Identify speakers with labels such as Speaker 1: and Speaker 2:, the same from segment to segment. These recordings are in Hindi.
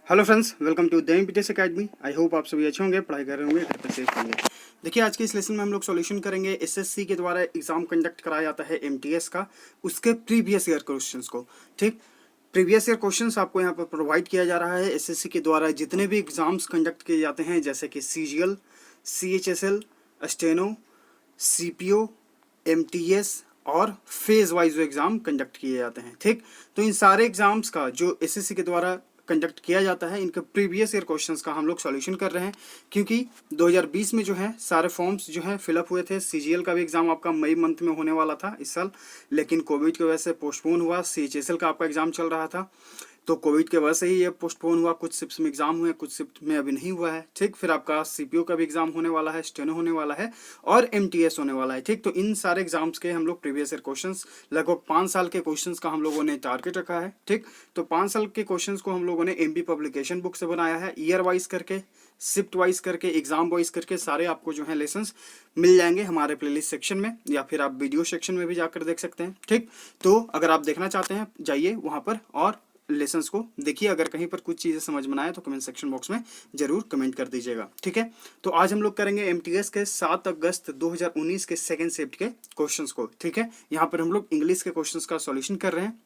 Speaker 1: Hello friends, welcome to the MPTS academy. I hope आप सभी अच्छे होंगे, पढ़ाई कर रहे होंगे, घर पर सेफ होंगे। देखिए, आज के इस लेसन में हम लोग सॉल्यूशन करेंगे एसएससी के द्वारा एग्जाम कंडक्ट कराया जाता है एमटीएस का, उसके प्रीवियस ईयर क्वेश्चंस को। ठीक, प्रीवियस ईयर क्वेश्चंस आपको यहाँ पर प्रोवाइड किया जा रहा है एसएससी के द्वारा। जितने भी एग्जाम्स कंडक्ट किए जाते हैं जैसे कि CGL, CHSL, steno, CPO, MTS और फेज वाइज एग्जाम कंडक्ट किए जाते हैं। ठीक, तो इन सारे एग्जाम्स का जो एसएससी के द्वारा कंडक्ट किया जाता है, इनके प्रीवियस ईयर क्वेश्चंस का हम लोग सॉल्यूशन कर रहे हैं। क्योंकि 2020 में जो है सारे फॉर्म्स जो है फिलअप हुए थे। सीजीएल का भी एग्जाम आपका मई मंथ में होने वाला था इस साल, लेकिन कोविड की वजह से पोस्टपोन हुआ। सीएचएसएल का आपका एग्जाम चल रहा था, तो कोविड के वजह से ही ये पोस्टपोन हुआ। कुछ शिफ्ट में एग्जाम हुए, कुछ शिफ्ट में अभी नहीं हुआ है। ठीक, फिर आपका सीपीओ का भी एग्जाम होने वाला है, स्टेनो होने वाला है और एमटीएस होने वाला है। ठीक, तो इन सारे एग्जाम्स के हम लोग प्रीवियस ईयर क्वेश्चंस, लगभग 5 साल के क्वेश्चंस का हम लोगों ने टारगेट रखा है। ठीक, तो 5 साल के क्वेश्चंस को हम लोगों ने एमपी पब्लिकेशन बुक से बनाया है। ईयर वाइज करके, शिफ्ट वाइज करके, एग्जाम वाइज करके सारे आपको जो है लेसन्स मिल जाएंगे हमारे प्लेलिस्ट सेक्शन में, या फिर आप वीडियो सेक्शन में भी जाकर देख सकते हैं। ठीक, तो अगर आप देखना चाहते हैं जाइए वहां पर और लेसन्स को देखिए। अगर कहीं पर कुछ चीज़ें समझ में आए तो कमेंट सेक्शन बॉक्स में जरूर कमेंट कर दीजिएगा। ठीक है, तो आज हम लोग करेंगे एमटीएस के 7 अगस्त 2019 के सेकंड शिफ्ट के क्वेश्चंस को। ठीक है, यहाँ पर हम लोग इंग्लिश के क्वेश्चंस का सॉल्यूशन कर रहे हैं।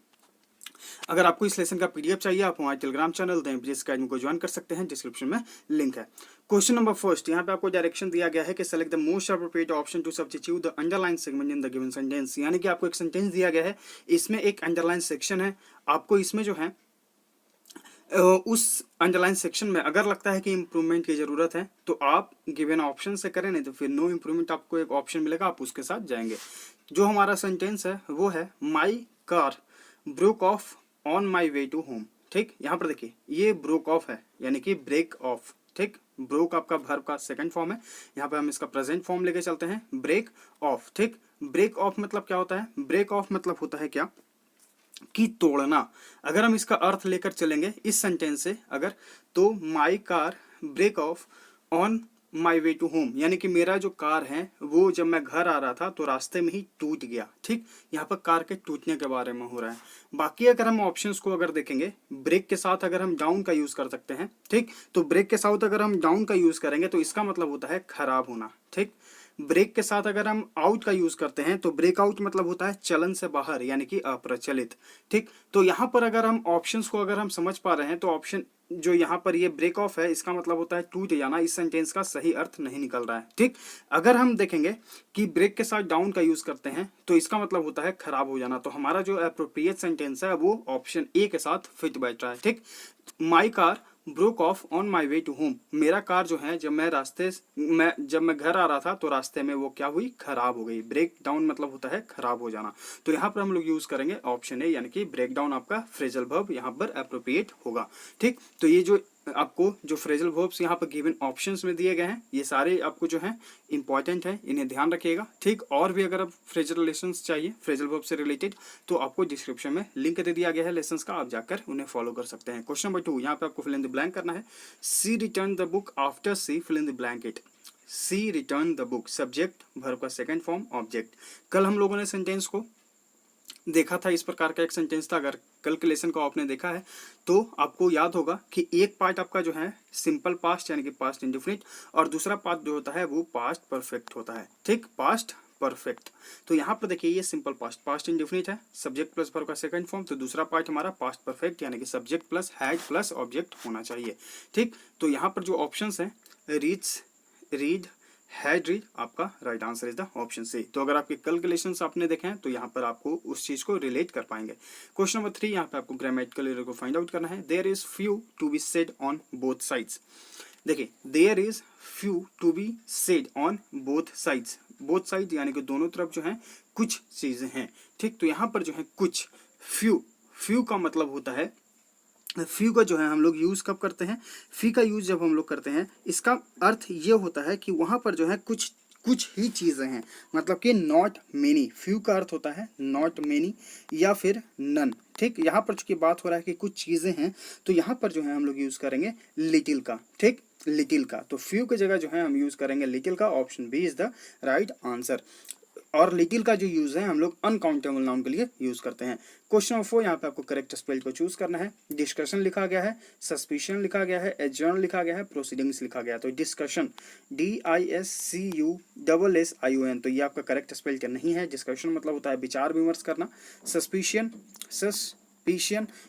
Speaker 1: अगर आपको इस लेसन का पीडीएफ चाहिए, आप हमारे Telegram channel the MPTS academy को ज्वाइन कर सकते हैं, डिस्क्रिप्शन में लिंक है। क्वेश्चन नंबर फर्स्ट, यहाँ पे आपको डायरेक्शन दिया गया है कि select the most appropriate option to substitute the underline segment in the given sentence. यानी कि आपको एक सेंटेंस दिया गया है, इसमें एक अंडरलाइन सेक्शन है। आपको इसमें जो है उस अंडरलाइन सेक्शन में अगर लगता है कि इंप्रूवमेंट की जरूरत है तो आप गिवन ऑप्शन से करें, नहीं तो फिर नो इंप्रूवमेंट आपको एक ऑप्शन मिलेगा, आप उसके साथ जाएंगे। जो हमारा सेंटेंस है वो है my car broke off on my way to home. ठीक, यहाँ पर देखिए ये ब्रोक ऑफ है, यानी कि ब्रेक ऑफ। ठीक, ब्रोक आपका वर्ब का सेकंड फॉर्म है, यहाँ पे हम इसका प्रेजेंट फॉर्म लेके चलते हैं, ब्रेक ऑफ। ठीक, ब्रेक ऑफ मतलब क्या होता है? ब्रेक ऑफ मतलब होता है क्या कि तोड़ना। अगर हम इसका अर्थ लेकर चलेंगे इस सेंटेंस से अगर, तो my car break off on my way to home, यानी कि मेरा जो कार है वो जब मैं घर आ रहा था तो रास्ते में ही टूट गया। ठीक, यहाँ पर कार के टूटने के बारे में हो रहा है। बाकी अगर हम ऑप्शंस को अगर देखेंगे, ब्रेक के साथ अगर हम डाउन का यूज कर सकते हैं। ठीक, तो ब्रेक के साथ अगर हम डाउन का यूज करेंगे तो इसका मतलब होता है खराब होना। ठीक, ब्रेक के साथ अगर हम आउट का यूज करते हैं तो ब्रेक आउट मतलब होता है चलन से बाहर, यानी कि अप्रचलित। ठीक, तो यहाँ पर अगर हम ऑप्शंस को अगर हम समझ पा रहे हैं तो ऑप्शन जो यहाँ पर ये ब्रेक ऑफ है इसका मतलब होता है टूट जाना। इस सेंटेंस का सही अर्थ नहीं निकल रहा है। ठीक, अगर हम देखेंगे कि ब्रेक के साथ डाउन का यूज करते हैं तो इसका मतलब होता है खराब हो जाना। तो हमारा जो अप्रोप्रिएट सेंटेंस है वो ऑप्शन ए के साथ फिट बैठ रहा है। ठीक, my car broke off on my way to home, मेरा कार जो है जब मैं घर आ रहा था तो रास्ते में वो क्या हुई? खराब हो गई। ब्रेक डाउन मतलब होता है खराब हो जाना। तो यहाँ पर हम लोग यूज करेंगे ऑप्शन ए, यानी कि ब्रेक डाउन आपका फ्रेजल वर्ब यहाँ पर अप्रोप्रिएट होगा। ठीक, तो ये जो आपको जो फ्रेजल वर्ब्स यहाँ पर गिवन ऑप्शंस में दिए गए हैं ये सारे आपको जो है इंपॉर्टेंट है, इन्हें ध्यान रखिएगा। ठीक, और भी अगर आप फ्रेजल लेसन्स चाहिए फ्रेजल वर्ब से रिलेटेड तो आपको डिस्क्रिप्शन में लिंक दे दिया गया है लेसन्स का, आप जाकर उन्हें फॉलो कर सकते हैं। क्वेश्चन नंबर 2, यहाँ पे आपको फिल इन द ब्लैंक करना है। She return the book after she fill in the blanket. She return the book, subject verb का सेकंड फॉर्म ऑब्जेक्ट। कल हम लोगों ने सेंटेंस को देखा था, इस प्रकार का एक सेंटेंस था। अगर कैलकुलेशन को आपने देखा है तो आपको याद होगा कि एक पार्ट आपका जो है सिंपल पास्ट यानी कि पास्ट इंडेफिनिट, और दूसरा पार्ट जो होता है वो पास्ट परफेक्ट होता है। ठीक, पास्ट परफेक्ट। तो यहाँ पर देखिए ये सिंपल पास्ट, पास्ट इंडेफिनिट है, सब्जेक्ट प्लस वर्ब का सेकंड फॉर्म। तो दूसरा पार्ट हमारा पास्ट परफेक्ट यानी कि subject plus had plus object होना चाहिए। ठीक, तो यहाँ पर जो ऑप्शंस है रीड्स, रीड, हैड रीड, आपका right answer is the option C. तो अगर आपके कैलकुलेशंस आपने देखे हैं तो यहाँ पर आपको उस चीज को रिलेट कर पाएंगे। क्वेश्चन नंबर 3, यहाँ पे आपको ग्रामेटिकल एरर को फाइंड आउट करना है। There is few to be said on both sides. देखिए there is few to be said on both sides, both side यानी कि दोनों तरफ जो है कुछ चीजें हैं। ठीक, तो यहाँ पर जो है कुछ, फ्यू, फ्यू का मतलब होता है, फ्यू का जो है हम लोग यूज कब करते हैं? फी का यूज जब हम लोग करते हैं इसका अर्थ ये होता है कि वहां पर जो है कुछ कुछ ही चीजें हैं, मतलब कि नॉट मेनी। फ्यू का अर्थ होता है नॉट मेनी या फिर नन। ठीक, यहाँ पर चूंकि बात हो रहा है कि कुछ चीजें हैं तो यहाँ पर जो है हम लोग यूज करेंगे लिटिल का। ठीक, लिटिल का, तो फ्यू की जगह जो है हम यूज करेंगे लिटिल का। Option B is the right answer. और लिटिल का जो यूज है हम लोग अनकाउंटेबल नाउन के लिए यूज करते हैं। क्वेश्चन नंबर 4, यहाँ पे आपको करेक्ट स्पेल को चूज करना है। डिस्कशन लिखा गया है, सस्पिशन लिखा गया है, एडजर्न लिखा गया है, प्रोसीडिंग्स लिखा गया है। तो डिस्कशन DISCUSSION, तो ये आपका करेक्ट स्पेल का नहीं है। डिस्कशन मतलब होता है विचार विमर्श करना। सस्पिशन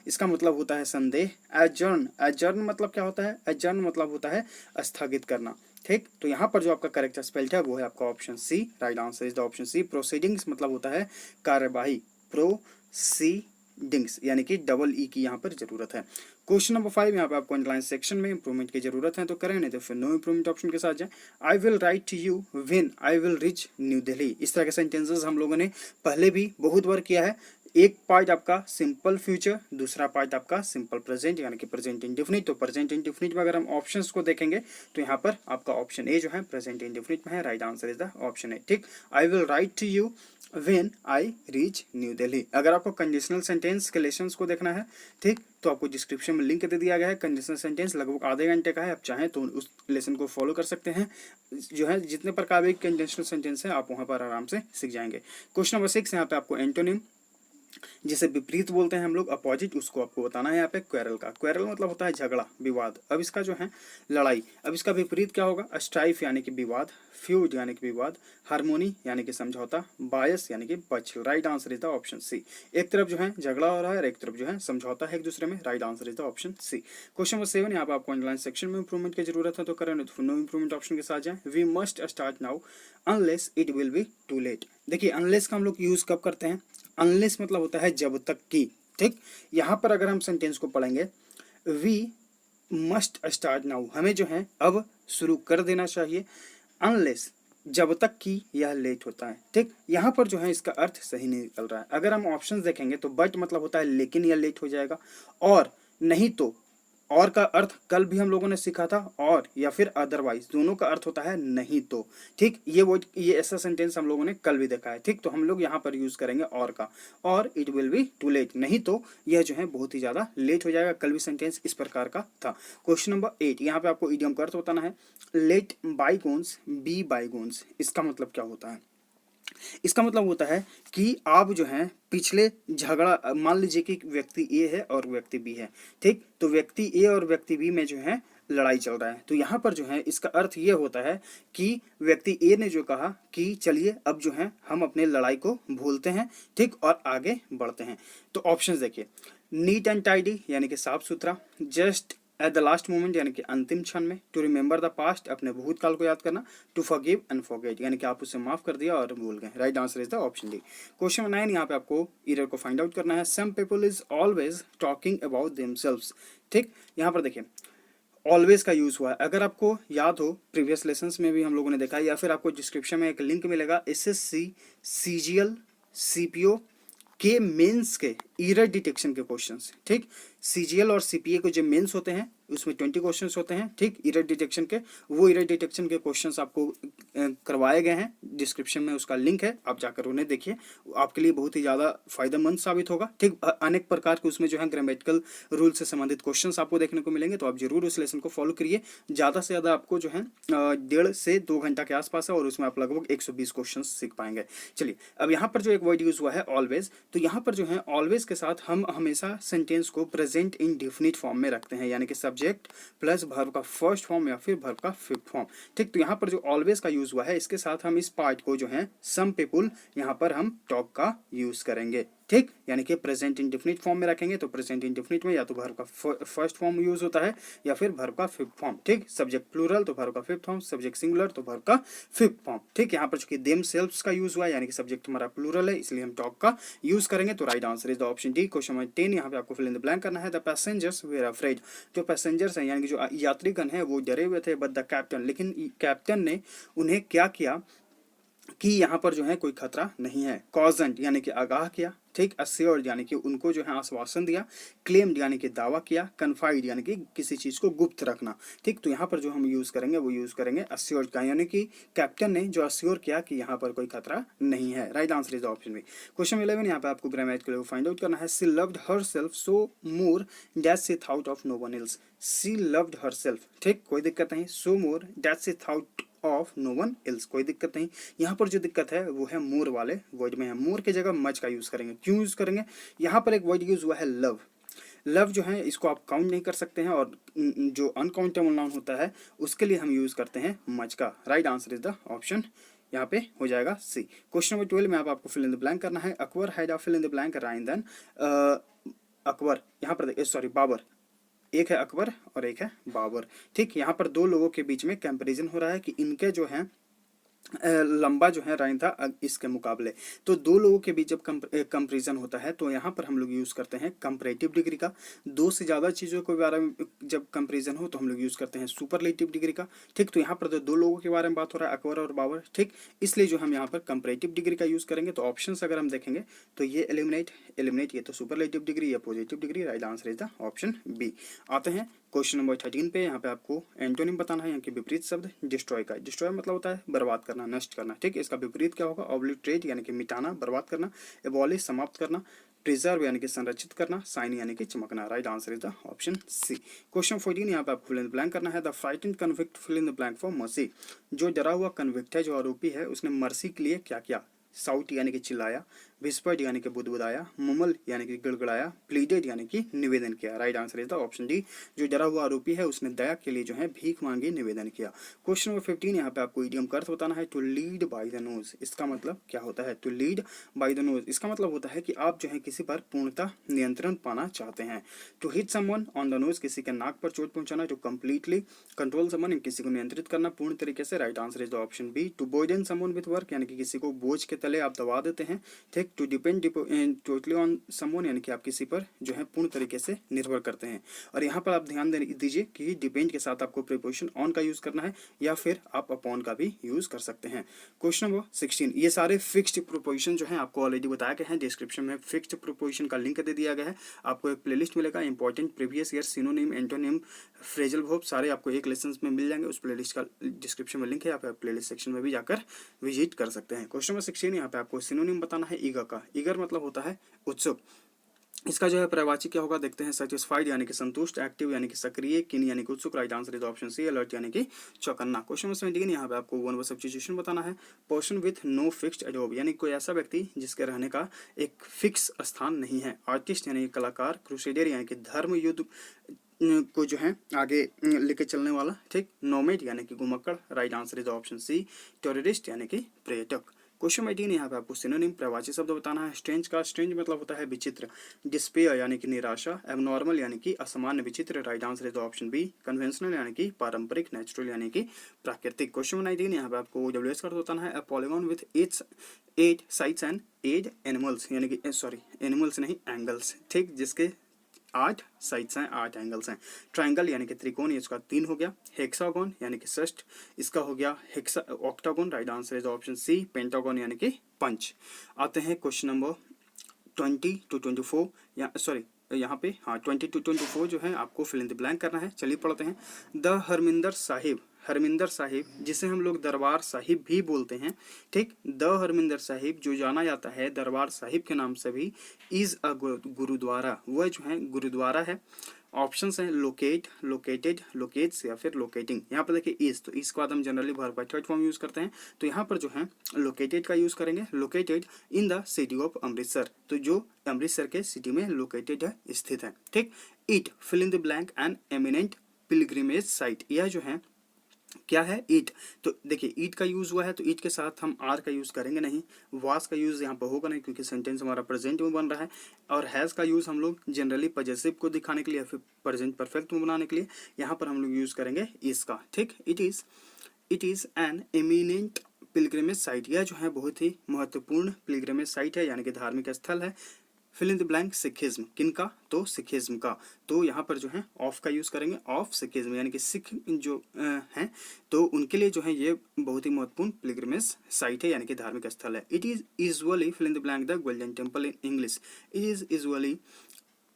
Speaker 1: इसका मतलब होता है संदेह। एडजर्न मतलब क्या होता है? एडजर्न मतलब होता है स्थगित करना। ठीक, तो यहाँ पर जो आपका करेक्ट स्पेल्ड है वो है आपका option C. Right answer is the option C. Proceedings मतलब होता है कार्यवाही। प्रोसीडिंग्स यानी कि डबल ई की यहाँ पर जरूरत है। क्वेश्चन नंबर 5, यहाँ पे आपको अंडरलाइन सेक्शन में इंप्रूवमेंट की जरूरत है तो करें, नहीं तो फिर नो इंप्रूवमेंट ऑप्शन के साथ जाए। I will write to you when I will reach new Delhi. इस तरह के सेंटेंसेस हम लोगों ने पहले भी बहुत बार किया है। एक पार्ट आपका सिंपल फ्यूचर, दूसरा पार्ट आपका सिंपल प्रेजेंट यानी कि प्रेजेंट इंडेफिनिट। तो प्रेजेंट इंडेफिनिट में अगर हम ऑप्शंस को देखेंगे तो यहाँ पर आपका ऑप्शन ए जो है प्रेजेंट इंडेफिनिट में है। Right answer is the option A. ठीक, I will write to you when I reach new Delhi. अगर आपको कंडीशनल सेंटेंस के लेसन्स को देखना है, ठीक, तो आपको डिस्क्रिप्शन में लिंक दे दिया गया है। कंडीशनल सेंटेंस लगभग आधे घंटे का है, आप चाहें तो उस लेसन को फॉलो कर सकते हैं। जो है जितने प्रकार के कंडीशनल सेंटेंस है आप वहाँ पर आराम से सीख जाएंगे। क्वेश्चन नंबर 6, यहाँ पे आपको एंटोनिम जिसे विपरीत बोलते हैं हम लोग, अपोजिट, उसको आपको बताना है। यहाँ पे क्वेरल का, क्वेरल मतलब होता है झगड़ा, विवाद। अब इसका जो है लड़ाई, अब इसका विपरीत क्या होगा? स्ट्राइफ यानी कि विवाद, फ्यूड यानी कि विवाद, हार्मोनी यानी कि समझौता, बायस यानी कि पक्ष। Right answer is the option C. एक तरफ जो है झगड़ा हो रहा है और एक तरफ जो है समझौता है एक दूसरे में। Right answer is the option C. Question number 7, यहाँ पे आपको अंडरलाइन सेक्शन में इंप्रूवमेंट की जरूरत है तो करें, तो नो इंप्रूवमेंट ऑप्शन के साथ जाए। We must start now unless it will be too late. देखिए अनलेस का हम लोग यूज कब करते हैं? अनलेस मतलब होता है जब तक कि। ठीक, यहाँ पर अगर हम सेंटेंस को पढ़ेंगे, वी मस्ट स्टार्ट नाउ, हमें जो है अब शुरू कर देना चाहिए। अनलेस जब तक कि यह लेट होता है। ठीक, यहाँ पर जो है इसका अर्थ सही नहीं निकल रहा है। अगर हम ऑप्शंस देखेंगे तो बट मतलब होता है लेकिन यह लेट हो जाएगा, और नहीं तो, और का अर्थ कल भी हम लोगों ने सीखा था, और या फिर अदरवाइज, दोनों का अर्थ होता है नहीं तो। ठीक, ये ऐसा सेंटेंस हम लोगों ने कल भी देखा है। ठीक, तो हम लोग यहाँ पर यूज करेंगे और का, और it will be too late, नहीं तो यह जो है बहुत ही ज्यादा लेट हो जाएगा। कल भी सेंटेंस इस प्रकार का था। क्वेश्चन नंबर 8, यहाँ पे आपको इडियम का अर्थ बताना है। लेट बाईगोन्स बी बाईगोन्स, इसका मतलब क्या होता है? इसका मतलब होता है कि आप जो है पिछले झगड़ा, मान लीजिए कि व्यक्ति ए है और व्यक्ति बी है। ठीक, तो व्यक्ति ए और व्यक्ति बी में जो है लड़ाई चल रहा है। तो यहाँ पर जो है इसका अर्थ ये होता है कि व्यक्ति ए ने जो कहा कि चलिए अब जो है हम अपने लड़ाई को भूलते हैं, ठीक, और आगे बढ़ते हैं। तो ऑप्शंस देखिए, नीट एंड टाइडी यानी कि साफ सुथरा, just at the last moment यानी कि अंतिम क्षण में, टू रिमेंबर द पास्ट अपने भूतकाल को याद करना, टू फॉरगिव एंड फॉरगेट यानी कि आप उसे माफ कर दिया और भूल गए। Right answer is the option D. Question 9, यहाँ पे आपको एरर को फाइंड आउट करना है। Some people is always talking about themselves. ठीक, यहाँ पर देखिए ऑलवेज का यूज हुआ है। अगर आपको याद हो प्रीवियस लेसन्स में भी हम लोगों ने देखा है, या फिर आपको डिस्क्रिप्शन में एक लिंक मिलेगा SSC CGL CPO के मेंस के एरर डिटेक्शन के क्वेश्चंस। ठीक, CGL और CPA को जो मेंस होते हैं उसमें 20 क्वेश्चंस होते हैं। ठीक, एरर डिटेक्शन के, वो एरर डिटेक्शन के क्वेश्चंस आपको करवाए गए हैं। डिस्क्रिप्शन में उसका लिंक है, आप जाकर उन्हें देखिए, आपके लिए बहुत ही ज़्यादा फायदेमंद साबित होगा। ठीक, अनेक प्रकार के उसमें जो है ग्रामेटिकल रूल से संबंधित क्वेश्चंस आपको देखने को मिलेंगे, तो आप जरूर उस लेसन को फॉलो करिए। ज़्यादा से ज़्यादा आपको जो है 1.5 से 2 घंटा के आसपास है, और उसमें आप लगभग 120 क्वेश्चन सीख पाएंगे। चलिए, अब यहाँ पर जो एक वर्ड यूज हुआ है ऑलवेज, तो यहाँ पर जो है ऑलवेज के साथ हम हमेशा सेंटेंस को प्रेजेंट इंडेफिनिट फॉर्म में रखते हैं, यानी कि सब्जेक्ट प्लस वर्ब का फर्स्ट फॉर्म या फिर वर्ब का फिफ्थ फॉर्म। ठीक, तो यहाँ पर जो ऑलवेज का यूज हुआ है इसके साथ हम इस पार्ट को जो है सम पीपुल, यहाँ पर हम टॉक का यूज करेंगे। ठीक, यानी कि प्रेजेंट इंडेफिनिट फॉर्म में रखेंगे तो प्रेजेंट इंडेफिनिट में या तो वर्ब का फर्स्ट फॉर्म यूज होता है या फिर वर्ब का फिफ्थ फॉर्म। ठीक, सब्जेक्ट प्लूरल तो वर्ब का फिफ्थ फॉर्म, सब्जेक्ट सिंगुलर तो वर्ब का फिफ्थ फॉर्म। ठीक, यहाँ पर चूंकि देम सेल्व्स का यूज हुआ है यानी कि सब्जेक्ट हमारा प्लूरल है, इसलिए हम टॉक का यूज करेंगे। तो right answer is the option D. Question number 10, यहाँ पे आपको फिल इन द ब्लैंक करना है। द पैसेंजर्स वेर अफ्रेड, जो पैसेंजर्स हैं यानी कि जो यात्रीगण हैं वो डरे हुए थे, बट द कैप्टन, लेकिन कैप्टन ने उन्हें क्या किया कि यहाँ पर जो है कोई खतरा नहीं है। कॉजेंट यानी कि आगाह किया। ठीक, अस्योर्ड यानी कि उनको जो है आश्वासन दिया। क्लेम्ड यानी कि दावा किया। कन्फाइड यानी कि किसी चीज को गुप्त रखना। ठीक, तो यहाँ पर जो हम यूज करेंगे वो यूज करेंगे अस्योर्ड का, यानी कि कैप्टन ने जो अस्योर किया कि यहाँ पर कोई खतरा नहीं है। Right answer is the option B. Question 11, यहाँ पे आपको ग्रामेटिकल फाइंड आउट करना है। She loved herself so more that she thought of no one else. She loved herself, ठीक, कोई दिक्कत नहीं। So more that she thought of no one else, कोई दिक्कत नहीं। यहाँ पर जो दिक्कत है वो है मोर वाले वर्ड में है, मोर की जगह मच का यूज करेंगे। क्यों यूज करेंगे? यहाँ पर एक वर्ड यूज हुआ है लव, लव जो है इसको आप काउंट नहीं कर सकते हैं, और जो अनकाउंटेबल नाउन होता है उसके लिए हम यूज करते हैं मच का। Right answer is the option यहाँ पे हो जाएगा सी। क्वेश्चन नंबर 12 में आपको फिल इन द ब्लैंक करना है। Akbar had a fill in the blank राइन देन अकबर, यहाँ पर सॉरी बाबर, एक है अकबर और एक है बाबर। ठीक, यहाँ पर दो लोगों के बीच में कंपैरिजन हो रहा है कि इनके जो है लंबा जो है राइन था इसके मुकाबले। तो दो लोगों के बीच जब कंपैरिजन होता है तो यहाँ पर हम लोग यूज करते हैं कंपैरेटिव डिग्री का। दो से ज्यादा चीजों के बारे में जब कंपैरिजन हो तो हम लोग यूज करते हैं सुपरलेटिव डिग्री का। ठीक, तो यहाँ पर दो लोगों के बारे में बात हो रहा है, अकबर और बाबर। ठीक, इसलिए जो हम यहाँ पर कंपैरेटिव डिग्री का यूज करेंगे। तो ऑप्शन अगर हम देखेंगे तो ये एलिमिनेट, ये तो सुपरलेटिव डिग्री या positive degree. Right answer is the option B. आते हैं क्वेश्चन नंबर 13 पे। यहाँ पे आपको एंटोनिम बताना है, यहाँ के विपरीत शब्द डिस्ट्रॉय का। डिस्ट्रॉय मतलब होता है बर्बाद करना, नष्ट करना। ठीक, इसका विपरीत क्या होगा? ऑब्लिटरेट यानी कि मिटाना, बर्बाद करना। एबॉलिश समाप्त करना। प्रिजर्व यानी कि संरक्षित करना। शाइन यानी कि चमकना। Right answer is the option C. Question 14 यहाँ पे आपको फिल इन द ब्लैंक करना है। The frightened convict fill in the blank for mercy, जो डरा हुआ कन्विक्ट है, जो आरोपी है, उसने मर्सी के लिए क्या किया? साउट यानी कि चिल्लाया, विस्पर्ड यानी कि बुदबुदाया, मुमल यानी कि गड़गड़ाया, प्लीडेड यानी कि निवेदन किया। Right answer is the option D. जो डरा हुआ आरोपी है उसने दया के लिए जो है भीख मांगी, निवेदन किया। क्वेश्चन नंबर 15 यहाँ पे आपको इडियम का अर्थ बताना है। To lead by the nose, इसका मतलब क्या होता है? To lead by the nose इसका मतलब होता है कि आप जो है किसी पर पूर्णतः नियंत्रण पाना चाहते हैं। To hit someone on the nose, किसी के नाक पर चोट पहुंचाना। टू कंप्लीटली कंट्रोल समवन, किसी को नियंत्रित करना पूर्ण तरीके से। Right answer is the option B. To burden someone with work, यानी कि किसी को बोझ के तले आप दबा देते हैं। ठीक, to depend totally on someone, यानी कि आप किसी पर जो है पूर्ण तरीके से निर्भर करते हैं। और यहाँ पर आप ध्यान दीजिए कि डिपेंड के साथ आपको प्रीपोजिशन ऑन का यूज करना है, या फिर आप अपॉन का भी यूज कर सकते हैं। क्वेश्चन नंबर 16, ये सारे फिक्स्ड प्रीपोजिशन जो है आपको ऑलरेडी बताया गया है। डिस्क्रिप्शन में फिक्स्ड प्रीपोजिशन का लिंक दे दिया गया है। आपको एक प्लेलिस्ट मिलेगा, important previous year synonym, antonym, phrasal verb सारे आपको एक लेसन में मिल जाएंगे। उस प्लेलिस्ट का डिस्क्रिप्शन में लिंक है, आप प्लेलिस्ट सेक्शन में भी जाकर विजिट कर सकते हैं। क्वेश्चन नंबर 16 यहाँ पे आपको सिनोनिम बताना है ईगर का। ईगर मतलब होता है उत्सुक। इसका जो है प्रवाची क्या होगा देखते हैं। सेटिस्फाइड यानी कि संतुष्ट, एक्टिव यानी कि सक्रिय, कीन यानी कि उत्सुक। Right answer is option C. Alert यानी कि चौकन्ना। क्वेश्चन नंबर 17 यहाँ पे आपको वन वर्ड सब्स्टिट्यूशन बताना है। पर्सन विथ नो फिक्स्ड एडोब, यानी कोई ऐसा व्यक्ति जिसके रहने का एक फिक्स स्थान नहीं है। आर्टिस्ट यानी कि कलाकार। क्रूसेडर यानी कि धर्म युद्ध को जो है आगे लेके चलने वाला। ठीक, नोमेड यानी कि घुमक्कड़। Right answer is option C. Terrorist यानी कि पर्यटक। क्वेश्चन 18 यहाँ पे आपको सिनोनिम प्रवाची शब्द बताना है। स्ट्रेंज का, स्ट्रेंज मतलब होता है विचित्र। डिस्पेयर यानी कि निराशा। एबनॉर्मल यानी कि असामान्य, विचित्र। Right answer is option B. Conventional यानी कि पारंपरिक। नेचुरल यानी कि प्राकृतिक। क्वेश्चन 19 यहाँ पे आपको डब्ल्यूएस का बताना है। A polygon with 8 sides and 8 animals, यानी कि सॉरी एनिमल्स नहीं एंगल्स। ठीक, जिसके 8 साइड्स हैं, 8 एंगल्स हैं। ट्राइंगल यानी कि त्रिकोण, इसका 3 हो गया। हेक्सागोन यानी कि षष्ठ, इसका हो गया octagon. Right answer is option C. Pentagon यानी कि पंच। आते हैं क्वेश्चन नंबर 20 to 24, या सॉरी यहाँ पे 20 to 24 जो है आपको फिल इन द ब्लैंक करना है। चलिए पढ़ते हैं। द हरमिंदर साहिब, हरमिंदर साहिब जिसे हम लोग दरबार साहिब भी बोलते हैं। ठीक, द हरमिंदर साहिब जो जाना जाता है दरबार साहिब के नाम से भी, इज अ गुरुद्वारा, वह जो है गुरुद्वारा है। ऑप्शंस हैं लोकेट, लोकेटेड, लोकेट्स या फिर लोकेटिंग। यहाँ पर देखिए इज, तो इसके बाद हम जनरली वर्ब का थर्ड फॉर्म यूज करते हैं। तो यहाँ पर जो है लोकेटेड का यूज करेंगे। Located in the city of Amritsar, तो जो अमृतसर के सिटी में लोकेटेड है, स्थित है। ठीक, it fill in the blank an eminent pilgrimage site, यह जो है क्या है? ईट। तो देखिए ईट का यूज हुआ है, तो ईट के साथ हम आर का यूज करेंगे नहीं। वास का यूज यहाँ पर होगा नहीं, क्योंकि सेंटेंस हमारा प्रेजेंट में बन रहा है। और हैज का यूज हम लोग जनरली पॉजेसिव को दिखाने के लिए, फिर प्रेजेंट परफेक्ट में बनाने के लिए यहाँ पर हम लोग यूज करेंगे इज का। ठीक, it is an eminent pilgrimage site, यह जो है बहुत ही महत्वपूर्ण पिलग्रिमेज साइट है, यानी कि धार्मिक स्थल है। Fill in the blank Sikhism, किनका? तो सिखिज्म का। तो यहाँ पर जो है ऑफ का यूज करेंगे। ऑफ सिखिज्म यानी कि सिख जो हैं, तो उनके लिए जो है ये बहुत ही महत्वपूर्ण पिलग्रिमेज साइट है, यानी कि धार्मिक स्थल है। It is usually fill in the blank the Golden Temple in English. It is usually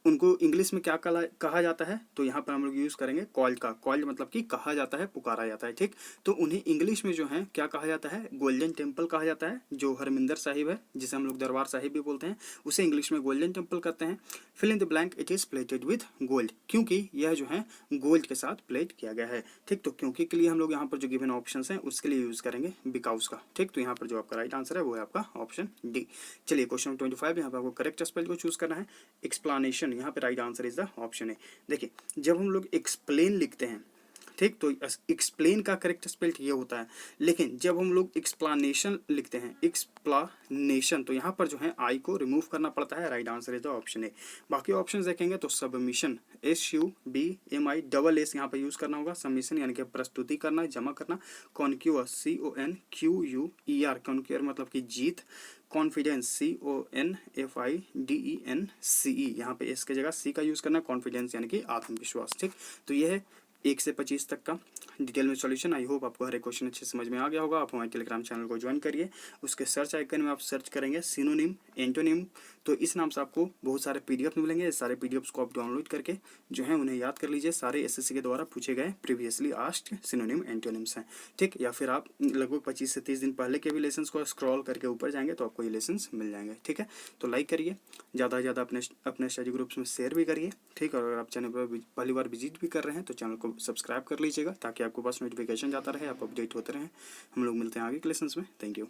Speaker 1: उनको इंग्लिश में क्या कहा जाता है, तो यहाँ पर हम लोग यूज़ करेंगे कॉल्ड का। कॉल्ड मतलब कि कहा जाता है, पुकारा जाता है, ठीक। तो उन्हें इंग्लिश में जो है क्या कहा जाता है, गोल्डन टेम्पल कहा जाता है। जो हरमिंदर साहिब है, जिसे हम लोग दरबार साहिब भी बोलते हैं, उसे इंग्लिश में गोल्डन टेम्पल कहते हैं। Fill in the blank, it is plated with gold, क्योंकि यह जो है गोल्ड के साथ प्लेट किया गया है, ठीक। तो क्योंकि के लिए हम लोग यहाँ पर जो गिवन ऑप्शन हैं उसके लिए यूज़ करेंगे बिकॉज का, ठीक। तो यहाँ पर जो आपका राइट आंसर है वो है आपका ऑप्शन डी। चलिए क्वेश्चन नंबर 25, यहाँ पर आपको करेक्ट स्पेल को चूज करना है। एक्सप्लानेशन, यहाँ पे right answer is the option है। देखिए जब हम लोग एक्सप्लेन लिखते हैं, ठीक, तो एक्सप्लेन का करेक्ट स्पेल ये होता है, लेकिन जब हम लोग एक्सप्लानेशन लिखते हैं, एक्सप्लानेशन, तो यहाँ पर जो है आई को रिमूव करना पड़ता है। Right answer is the option ए। बाकी ऑप्शन देखेंगे तो सबमिशन, SUBMI यहाँ पे यूज करना होगा। सबमिशन यानी कि प्रस्तुति करना, जमा करना। कॉन्क्यूअर, CONQUER, कॉन्क्यूअर मतलब कि जीत। कॉन्फिडेंस, CONFIDENCE, यहाँ पे एस की जगह सी का यूज करना। कॉन्फिडेंस यानी कि आत्मविश्वास, ठीक। तो ये है 1 से 25 तक का डिटेल में सॉल्यूशन। आई होप आपको हर एक क्वेश्चन अच्छे समझ में आ गया होगा। आप हमारे टेलीग्राम चैनल को ज्वाइन करिए। उसके सर्च आइकन में आप सर्च करेंगे सिनोनिम, एंटोनिम, तो इस नाम से आपको बहुत सारे PDF मिलेंगे। सारे PDFs को आप डाउनलोड करके जो है उन्हें याद कर लीजिए। सारे SSC के द्वारा पूछे गए प्रीवियसली आस्क्ड सिनोनिम, एंटोनिम्स हैं, ठीक। या फिर आप लगभग 25 से 30 दिन पहले के भी लेसन्स को स्क्रॉल करके ऊपर जाएंगे तो आपको ये लेसन्स मिल जाएंगे, ठीक है। तो लाइक करिए, ज़्यादा से ज़्यादा अपने स्टडी ग्रुप्स में शेयर भी करिए, ठीक। और अगर आप चैनल पर पहली बार विजिट भी कर रहे हैं तो चैनल को सब्सक्राइब कर लीजिएगा, ताकि आपके पास नोटिफिकेशन जाता रहे, आप अपडेट होते रहें। हम लोग मिलते हैं आगे के लेसन्स में। Thank you.